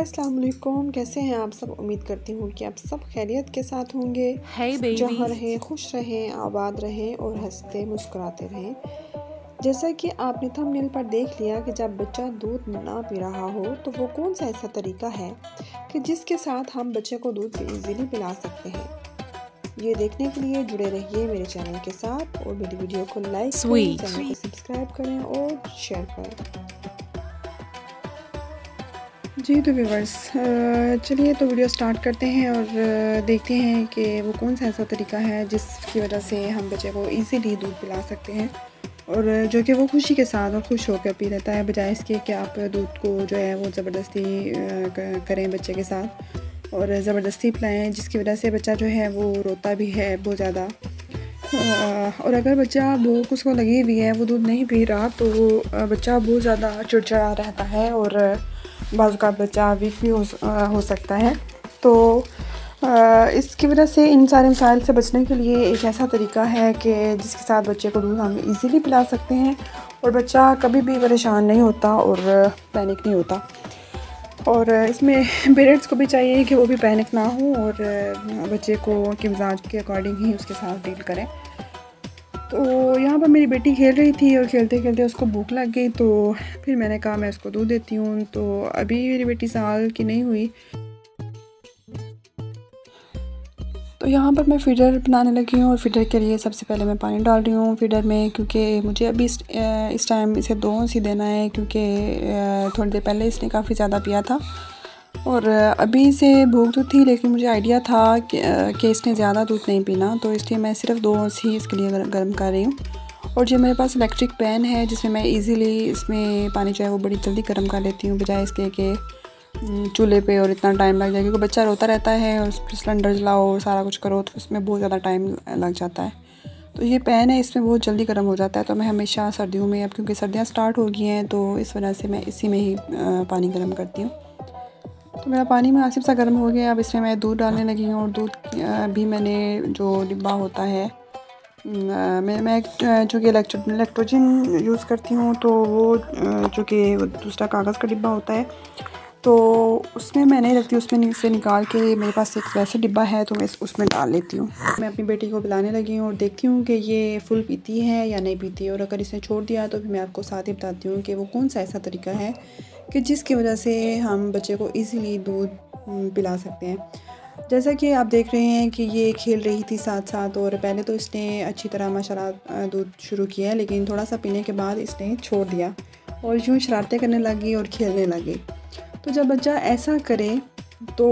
अस्सलाम वालेकुम। कैसे हैं आप सब? उम्मीद करती हूँ कि आप सब खैरियत के साथ होंगे। जहाँ रहें खुश रहें, आबाद रहें और हंसते मुस्कुराते रहें। जैसा कि आपने थंबनेल पर देख लिया कि जब बच्चा दूध ना पी रहा हो तो वो कौन सा ऐसा तरीका है कि जिसके साथ हम बच्चे को दूध इजीली पिला सकते हैं। ये देखने के लिए जुड़े रहिए मेरे चैनल के साथ और मेरी वीडियो को लाइक करें, चैनल को सब्सक्राइब करें और शेयर करें। जी तो व्यूअर्स, चलिए तो वीडियो स्टार्ट करते हैं और देखते हैं कि वो कौन सा ऐसा तरीका है जिसकी वजह से हम बच्चे को इजीली दूध पिला सकते हैं और जो कि वो खुशी के साथ और खुश होकर पी लेता है, बजाय इसके कि आप दूध को जो है वो ज़बरदस्ती करें बच्चे के साथ और ज़बरदस्ती पिलाएं, जिसकी वजह से बच्चा जो है वो रोता भी है बहुत ज़्यादा। और अगर बच्चा भूख उसको लगी हुई है, वो दूध नहीं पी रहा, तो बच्चा बहुत ज़्यादा चिड़चिड़ा रहता है और बाज़ का बच्चा वीक भी हो सकता है। तो इसकी वजह से इन सारे मसाइल से बचने के लिए एक ऐसा तरीका है कि जिसके साथ बच्चे को दूध हम इजीली पिला सकते हैं और बच्चा कभी भी परेशान नहीं होता और पैनिक नहीं होता। और इसमें पेरेंट्स को भी चाहिए कि वो भी पैनिक ना हो और बच्चे को के मिजाज के अकॉर्डिंग ही उसके साथ डील करें। तो यहाँ पर मेरी बेटी खेल रही थी और खेलते खेलते उसको भूख लग गई, तो फिर मैंने कहा मैं उसको दूध देती हूँ। तो अभी मेरी बेटी साल की नहीं हुई, तो यहाँ पर मैं फीडर बनाने लगी हूँ और फीडर के लिए सबसे पहले मैं पानी डाल रही हूँ फीडर में, क्योंकि मुझे अभी इस टाइम इसे 2 ओंस ही देना है, क्योंकि थोड़ी देर पहले इसने काफ़ी ज़्यादा पिया था और अभी से भूख तो थी, लेकिन मुझे आइडिया था कि इसने ज़्यादा दूध नहीं पीना, तो इसलिए मैं सिर्फ 2 ओंस ही इसके लिए गर्म कर रही हूँ। और जो मेरे पास इलेक्ट्रिक पैन है जिसमें मैं इजीली इसमें पानी जो है वो बड़ी जल्दी गर्म कर लेती हूँ, बजाय इसके कि चूल्हे पे और इतना टाइम लग जाए, क्योंकि बच्चा रोता रहता है और सिलेंडर जलाओ सारा कुछ करो तो इसमें बहुत ज़्यादा टाइम लग जाता है। तो ये पैन है, इसमें बहुत जल्दी गर्म हो जाता है। तो मैं हमेशा सर्दियों में, अब क्योंकि सर्दियाँ स्टार्ट हो गई हैं, तो इस वजह से मैं इसी में ही पानी गर्म करती हूँ। तो मेरा पानी मुनासिब सा गर्म हो गया। अब इसमें मैं दूध डालने लगी हूँ और दूध भी मैंने जो डिब्बा होता है, मैं चूँकि इलेक्ट्रोजन यूज़ करती हूँ, तो वो चूँकि दूसरा कागज़ का डिब्बा होता है, तो उसमें मैं नहीं रखती, उसमें से निकाल के मेरे पास एक वैसे डिब्बा है तो मैं उसमें डाल लेती हूँ। मैं अपनी बेटी को पिलाने लगी हूँ और देखती हूँ कि ये फुल पीती है या नहीं पीती है, और अगर इसने छोड़ दिया तो फिर मैं आपको साथ ही बताती हूँ कि वो कौन सा ऐसा तरीका है कि जिसकी वजह से हम बच्चे को ईज़िली दूध पिला सकते हैं। जैसा कि आप देख रहे हैं कि ये खेल रही थी साथ साथ, और पहले तो इसने अच्छी तरह माशाल्लाह दूध शुरू किया, लेकिन थोड़ा सा पीने के बाद इसने छोड़ दिया और यूँ शरारतें करने लगी और खेलने लगी। तो जब बच्चा ऐसा करे तो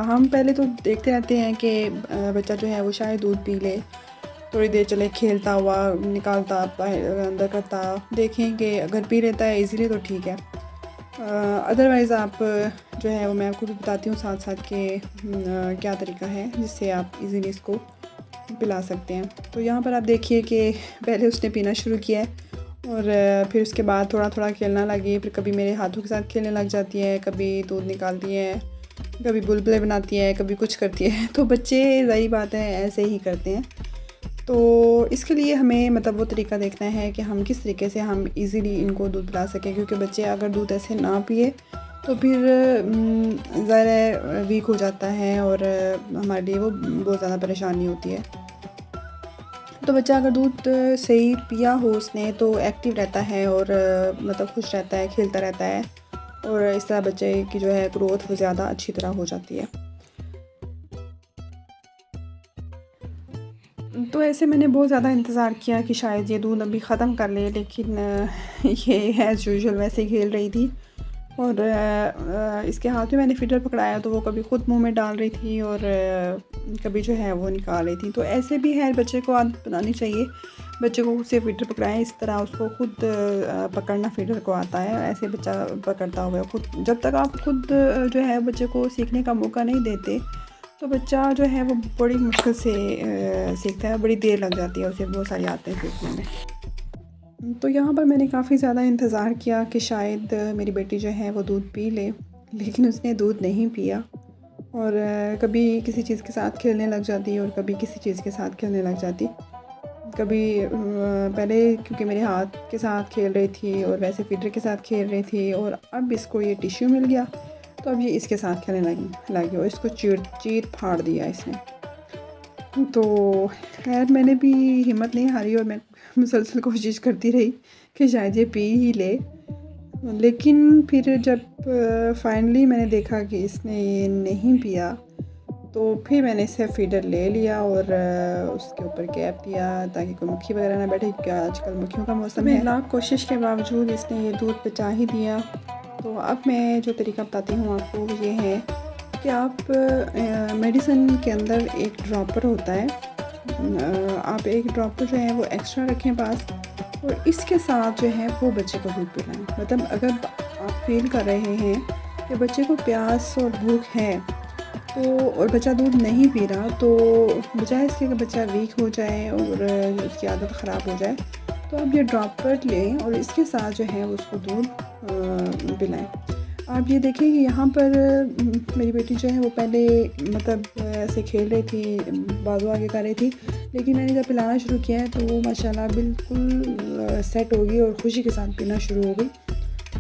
हम पहले तो देखते रहते हैं कि बच्चा जो है वो शायद दूध पी ले, थोड़ी देर चले खेलता हुआ, निकालता अंदर करता, देखें कि अगर पी लेता है इजीली तो ठीक है, अदरवाइज़ आप जो है वो मैं आपको भी बताती हूँ साथ साथ कि क्या तरीका है जिससे आप इजीली इसको पिला सकते हैं। तो यहाँ पर आप देखिए कि पहले उसने पीना शुरू किया है और फिर उसके बाद थोड़ा थोड़ा खेलना लगी, फिर कभी मेरे हाथों के साथ खेलने लग जाती है, कभी दूध निकालती है, कभी बुलबुले बनाती है, कभी कुछ करती है। तो बच्चे ज़ाहिर बात है ऐसे ही करते हैं। तो इसके लिए हमें मतलब वो तरीका देखना है कि हम किस तरीके से हम इजीली इनको दूध पिला सकें, क्योंकि बच्चे अगर दूध ऐसे ना पिए तो फिर ज़रा वीक हो जाता है और हमारे लिए वो बहुत ज़्यादा परेशानी होती है। तो बच्चा अगर दूध सही पिया हो उसने तो एक्टिव रहता है और मतलब खुश रहता है, खेलता रहता है, और इस तरह बच्चे की जो है ग्रोथ वो ज़्यादा अच्छी तरह हो जाती है। तो ऐसे मैंने बहुत ज़्यादा इंतज़ार किया कि शायद ये दूध अभी ख़त्म कर ले, लेकिन ये एज़ यूजुअल वैसे ही खेल रही थी और इसके हाथ में मैंने फीडर पकड़ाया तो वो कभी ख़ुद मुंह में डाल रही थी और कभी जो है वो निकाल रही थी। तो ऐसे भी है, बच्चे को आदत बनानी चाहिए, बच्चे को खुद से फीडर पकड़ाएं, इस तरह उसको खुद पकड़ना फीडर को आता है, ऐसे बच्चा पकड़ता हुआ खुद। जब तक आप खुद जो है बच्चे को सीखने का मौका नहीं देते तो बच्चा जो है वो बड़ी मुश्किल से सीखता है, बड़ी देर लग जाती है उसे बहुत सारी आदतें सीखने में। तो यहाँ पर मैंने काफ़ी ज़्यादा इंतज़ार किया कि शायद मेरी बेटी जो है वो दूध पी ले, लेकिन उसने दूध नहीं पिया और कभी किसी चीज़ के साथ खेलने लग जाती और कभी किसी चीज़ के साथ खेलने लग जाती। कभी पहले क्योंकि मेरे हाथ के साथ खेल रही थी और वैसे फीडर के साथ खेल रही थी, और अब इसको ये टिश्यू मिल गया तो अब ये इसके साथ खेलने लगी और इसको चीर फाड़ दिया इसने। तो खैर मैंने भी हिम्मत नहीं हारी और मैं मुसलसल कोशिश करती रही कि शायद ये पी ही ले, लेकिन फिर जब फाइनली मैंने देखा कि इसने ये नहीं पिया तो फिर मैंने इसे फीडर ले लिया और उसके ऊपर कैप दिया ताकि कोई मक्खी वगैरह ना बैठे, क्योंकि आजकल मक्खियों का मौसम है। लाख कोशिश के बावजूद इसने ये दूध बचा ही दिया। तो अब मैं जो तरीका बताती हूँ आपको ये है कि आप मेडिसिन के अंदर एक ड्रॉपर होता है, आप एक ड्रॉपर जो है वो एक्स्ट्रा रखें पास और इसके साथ जो है वो बच्चे को दूध पिलाएं। मतलब अगर आप फील कर रहे हैं कि बच्चे को प्यास और भूख है तो और बच्चा दूध नहीं पी रहा, तो बजाय इसके कि बच्चा वीक हो जाए और उसकी आदत ख़राब हो जाए, तो आप ये ड्रॉपर लें और इसके साथ जो है उसको दूध पिलाएं। आप ये देखें कि यहाँ पर मेरी बेटी जो है वो पहले मतलब ऐसे खेल रही थी, बाजू आगे कर रही थी, लेकिन मैंने जब पिलाना शुरू किया है तो वो माशाल्लाह बिल्कुल सेट हो गई और खुशी के साथ पीना शुरू हो गई।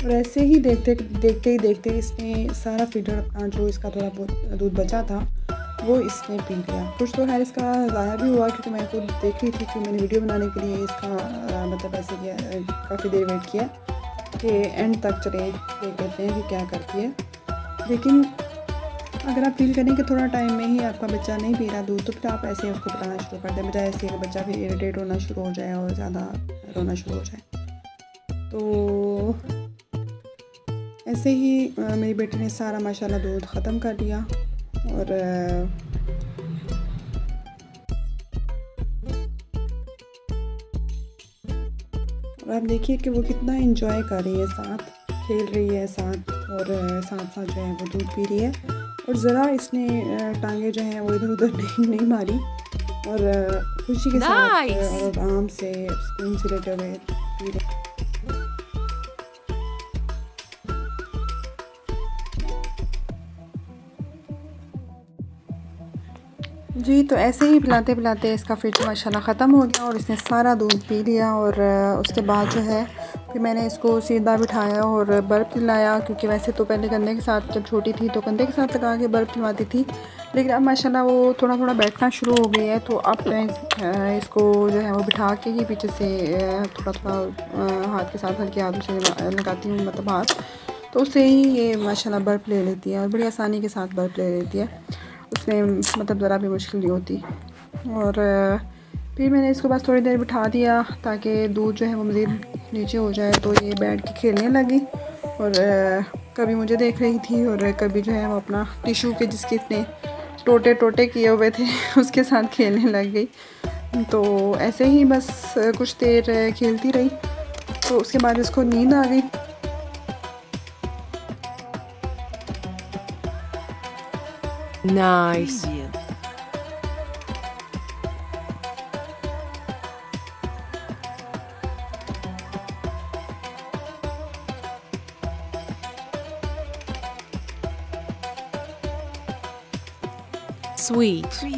और ऐसे ही देखते इसने सारा फीडर अपना जो इसका थोड़ा बहुत दूध बचा था वो इसने पी लिया। कुछ तो खैर इसका ज़ाया भी हुआ क्योंकि मैं खुद देख रही थी कि मैंने वीडियो बनाने के लिए इसका मतलब ऐसे किया, काफ़ी देर वेट किया कि एंड तक चले देख लेते हैं कि क्या करती है। लेकिन अगर आप फील करें कि थोड़ा टाइम में ही आपका बच्चा नहीं पी रहा दूध, तो फिर आप ऐसे उसको पिलाना शुरू कर दें, बजाय ऐसे कि बच्चा फिर इरिटेट होना शुरू हो जाए और ज़्यादा रोना शुरू हो जाए। तो ऐसे ही मेरी बेटी ने सारा माशाल्लाह दूध ख़त्म कर दिया और आप देखिए कि वो कितना एंजॉय कर रही है, साथ खेल रही है साथ और साथ साथ जो है वो दूध पी रही है। और ज़रा इसने टांगे जो हैं वो इधर उधर नहीं मारी और खुशी के साथ और आराम से स्पून से लेटे हुए पी रही। जी तो ऐसे ही पिलाते पिलाते इसका फीडर माशाल्लाह ख़त्म हो गया और इसने सारा दूध पी लिया। और उसके बाद जो है फिर मैंने इसको सीधा बिठाया और बर्फ़ पिलाया, क्योंकि वैसे तो पहले कंधे के साथ जब छोटी थी तो कंधे के साथ लगा के बर्फ़ पिलवाती थी, लेकिन अब माशाल्लाह वो थोड़ा थोड़ा बैठना शुरू हो गई है। तो अब मैं इसको जो है वो बिठा के ही पीछे से थोड़ा थोड़ा हाथ के साथ हल्के हाथों से लगाती हूँ, मतलब हाथ, तो उससे ही ये माशाल्लाह बर्फ़ ले लेती है और बड़ी आसानी के साथ बर्फ़ ले लेती है, उसमें मतलब ज़रा भी मुश्किल नहीं होती। और फिर मैंने इसको बस थोड़ी देर बिठा दिया ताकि दूध जो है वो मज़ीद नीचे हो जाए। तो ये बैठ के खेलने लगी और कभी मुझे देख रही थी और कभी जो है वो अपना टिशू के जिसके इतने टोटे टोटे किए हुए थे उसके साथ खेलने लग गई। तो ऐसे ही बस कुछ देर खेलती रही, तो उसके बाद इसको नींद आ गई। Nice. Sweet.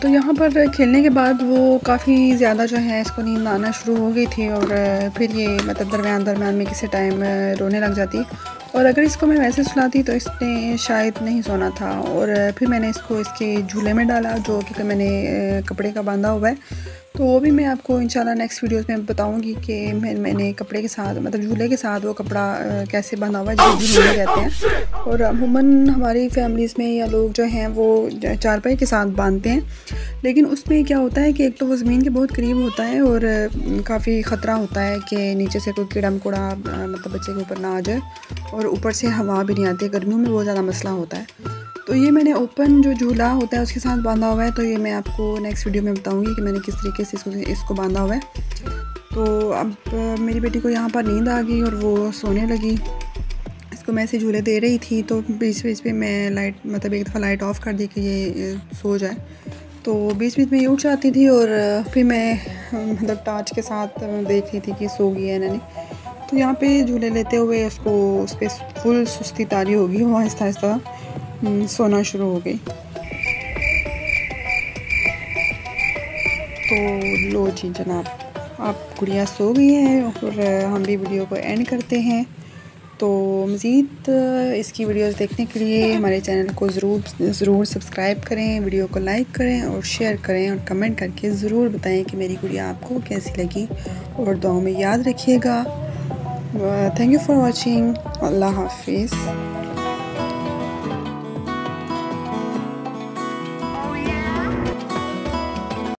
तो यहाँ पर खेलने के बाद वो काफ़ी ज़्यादा जो है इसको नींद आना शुरू हो गई थी और फिर ये मतलब दरमियान में किसी टाइम रोने लग जाती, और अगर इसको मैं वैसे सुलाती तो इसने शायद नहीं सोना था। और फिर मैंने इसको इसके झूले में डाला जो कि मैंने कपड़े का बांधा हुआ है, तो वो भी मैं आपको इंशाल्लाह नेक्स्ट वीडियोस में बताऊंगी कि मैंने कपड़े के साथ मतलब झूले के साथ वो कपड़ा कैसे बांधा हुआ है, जिसे झूले कहते हैं। और अमूमन हमारी फैमिलीज़ में या लोग जो हैं वो चारपाई के साथ बांधते हैं, लेकिन उसमें क्या होता है कि एक तो वो ज़मीन के बहुत करीब होता है और काफ़ी ख़तरा होता है कि नीचे से कोई कीड़ा मकोड़ा मतलब बच्चे के ऊपर ना आ जाए, और ऊपर से हवा भी नहीं आती, गर्मियों में बहुत ज़्यादा मसला होता है। तो ये मैंने ओपन जो झूला होता है उसके साथ बांधा हुआ है, तो ये मैं आपको नेक्स्ट वीडियो में बताऊंगी कि मैंने किस तरीके से इसको बांधा हुआ है। तो अब मेरी बेटी को यहाँ पर नींद आ गई और वो सोने लगी। इसको मैं ऐसे झूले दे रही थी तो बीच बीच में मैं लाइट मतलब एक दफ़ा लाइट ऑफ़ कर दी कि ये सो जाए। तो बीच बीच में ये उठ जाती थी और फिर मैं मतलब टार्च के साथ देख रही थी कि सो गई है इन्होंने। तो यहाँ पे झूले लेते हुए उसको उस पर फुल सुस्ती तारी हो गई, वो आहिस्ता आहिस्ता सोना शुरू हो गई। तो लो जी जनाब, आप गुड़िया सो गई हैं और हम भी वीडियो को एंड करते हैं। तो मज़ीद इसकी वीडियोस देखने के लिए हमारे चैनल को ज़रूर सब्सक्राइब करें, वीडियो को लाइक करें और शेयर करें और कमेंट करके ज़रूर बताएं कि मेरी गुड़िया आपको कैसी लगी और दुआओं में याद रखिएगा। Thank you for watching. अल्लाह हाफिज़।